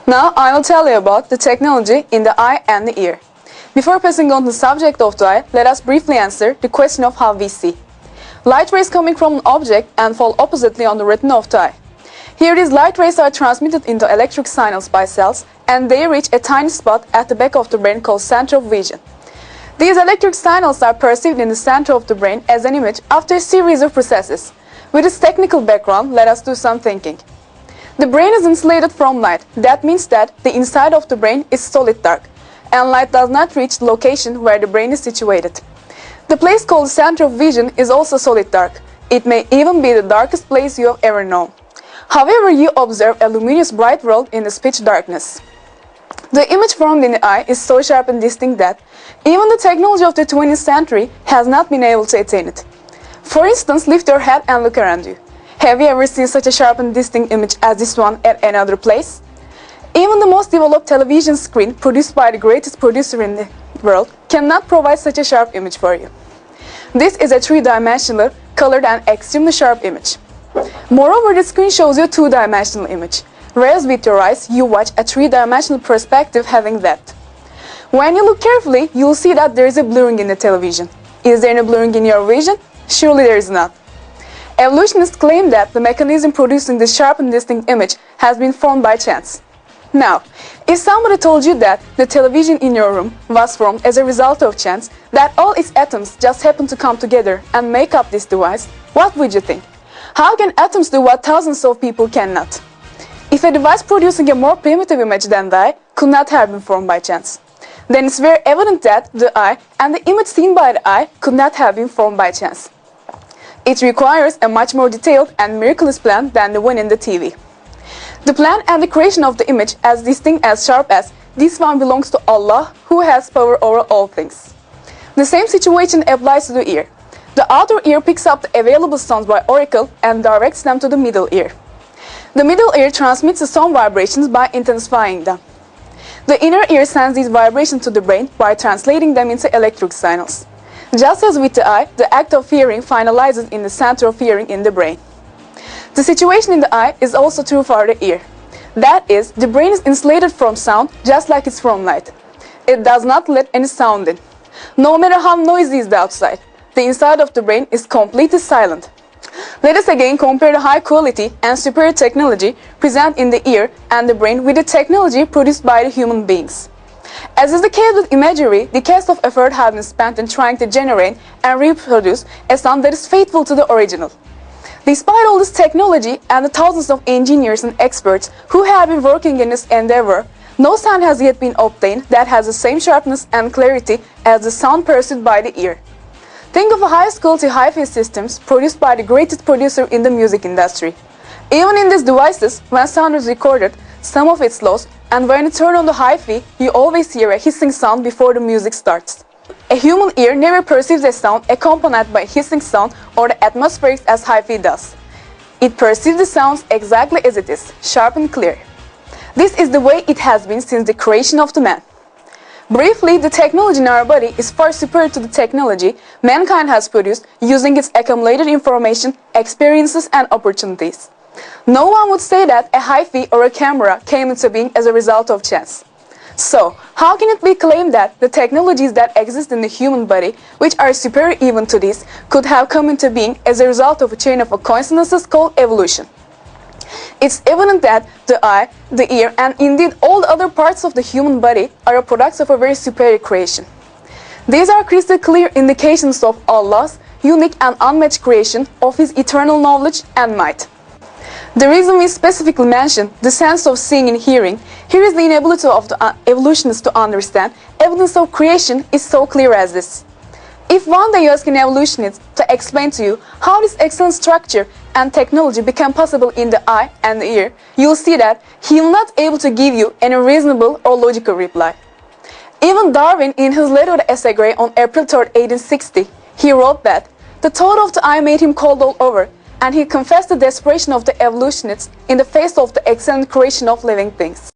Now I will tell you about the technology in the eye and the ear. Before passing on to the subject of the eye, let us briefly answer the question of how we see. Light rays coming from an object and fall oppositely on the retina of the eye. Here these light rays are transmitted into electric signals by cells and they reach a tiny spot at the back of the brain called center of vision. These electric signals are perceived in the center of the brain as an image after a series of processes. With this technical background, let us do some thinking. The brain is insulated from light. That means that the inside of the brain is solid dark, and light does not reach the location where the brain is situated. The place called center of vision is also solid dark. It may even be the darkest place you have ever known. However, you observe a luminous bright world in this pitch darkness. The image formed in the eye is so sharp and distinct that even the technology of the 20th century has not been able to attain it. For instance, lift your head and look around you. Have you ever seen such a sharp and distinct image as this one at another place? Even the most developed television screen produced by the greatest producer in the world cannot provide such a sharp image for you. This is a three-dimensional, colored and extremely sharp image. Moreover, the screen shows you a two-dimensional image, whereas with your eyes you watch a three-dimensional perspective having depth. When you look carefully, you will see that there is a blurring in the television. Is there any blurring in your vision? Surely there is not. Evolutionists claim that the mechanism producing this sharp and distinct image has been formed by chance. Now, if somebody told you that the television in your room was formed as a result of chance, that all its atoms just happen to come together and make up this device, what would you think? How can atoms do what thousands of people cannot? If a device producing a more primitive image than the eye could not have been formed by chance, then it's very evident that the eye and the image seen by the eye could not have been formed by chance. It requires a much more detailed and miraculous plan than the one in the TV. The plan and the creation of the image, as distinct as sharp as, this one belongs to Allah, who has power over all things. The same situation applies to the ear. The outer ear picks up the available sounds by auricle and directs them to the middle ear. The middle ear transmits the sound vibrations by intensifying them. The inner ear sends these vibrations to the brain by translating them into electric signals. Just as with the eye, the act of hearing finalizes in the center of hearing in the brain. The situation in the eye is also true for the ear. That is, the brain is insulated from sound just like it's from light. It does not let any sound in. No matter how noisy is the outside, the inside of the brain is completely silent. Let us again compare the high quality and superior technology present in the ear and the brain with the technology produced by the human beings. As is the case with imagery, the cost of effort has been spent in trying to generate and reproduce a sound that is faithful to the original. Despite all this technology and the thousands of engineers and experts who have been working in this endeavor, no sound has yet been obtained that has the same sharpness and clarity as the sound perceived by the ear. Think of the highest quality hi-fi systems produced by the greatest producer in the music industry. Even in these devices, when sound is recorded, some of it's lost, and when you turn on the hi-fi, you always hear a hissing sound before the music starts. A human ear never perceives a sound accompanied by a hissing sound or the atmospherics as hi-fi does. It perceives the sounds exactly as it is, sharp and clear. This is the way it has been since the creation of the man. Briefly, the technology in our body is far superior to the technology mankind has produced using its accumulated information, experiences and opportunities. No one would say that a hi-fi or a camera came into being as a result of chance. So, how can it be claimed that the technologies that exist in the human body, which are superior even to these, could have come into being as a result of a chain of coincidences called evolution? It's evident that the eye, the ear, and indeed all the other parts of the human body are products of a very superior creation. These are crystal clear indications of Allah's unique and unmatched creation of His eternal knowledge and might. The reason we specifically mention the sense of seeing and hearing, here is the inability of the evolutionists to understand evidence of creation is so clear as this. If one day you ask an evolutionist to explain to you how this excellent structure and technology became possible in the eye and the ear, you will see that he will not be able to give you any reasonable or logical reply. Even Darwin, in his letter to Essay on April 3, 1860, he wrote that the thought of the eye made him cold all over, and he confessed the desperation of the evolutionists in the face of the excellent creation of living things.